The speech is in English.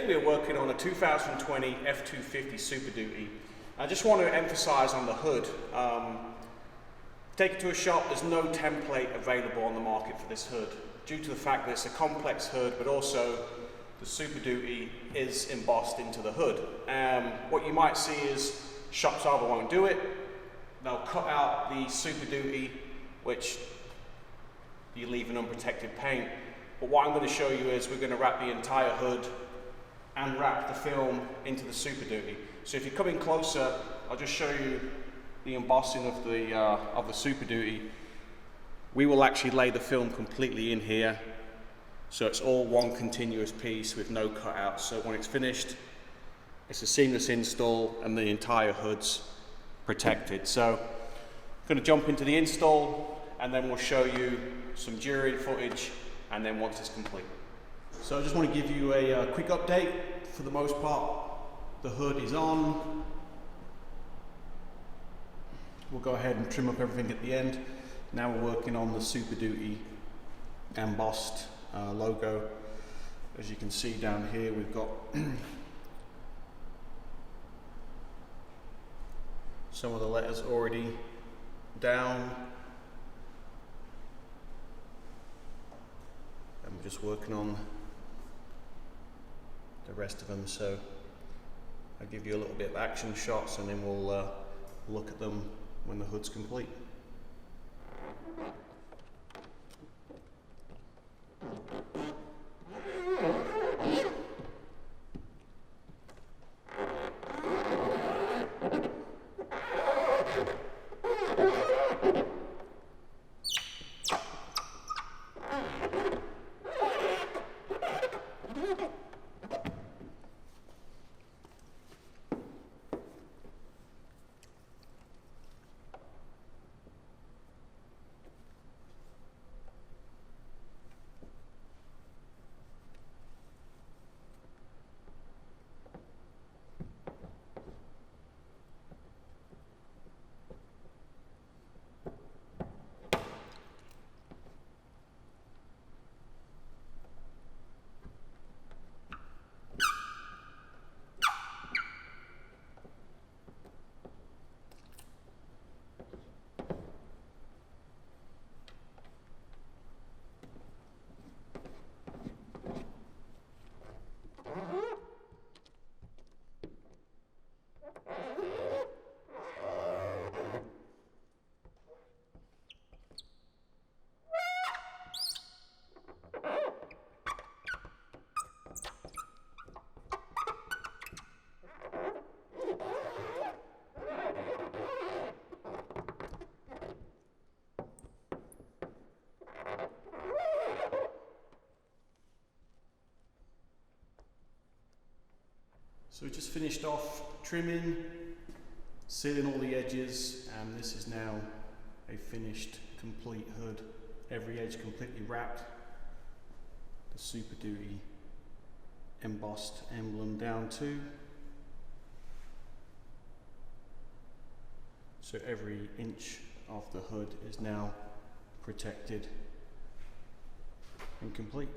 Today we're working on a 2020 F250 SuperDuty. I just want to emphasize on the hood. Take it to a shop, there's no template available on the market for this hood due to the fact that it's a complex hood, but also the SuperDuty is embossed into the hood. What you might see is shops either won't do it, they'll cut out the SuperDuty, which you leave an unprotected paint. But what I'm going to show you is we're going to wrap the entire hood and wrap the film into the SuperDuty. So if you come in closer, I'll just show you the embossing of the SuperDuty. We will actually lay the film completely in here, so it's all one continuous piece with no cutouts. So when it's finished, it's a seamless install and the entire hood's protected. So I'm going to jump into the install and then we'll show you some during footage and then once it's complete. So I just want to give you a quick update. For the most part, the hood is on. We'll go ahead and trim up everything at the end. Now we're working on the SuperDuty embossed logo. As you can see down here, we've got some of the letters already down. And we're just working on the rest of them. So I'll give you a little bit of action shots and then we'll look at them when the hood's complete. So we just finished off trimming, sealing all the edges, and this is now a finished, complete hood. Every edge completely wrapped. The SuperDuty embossed emblem down too. So every inch of the hood is now protected and complete.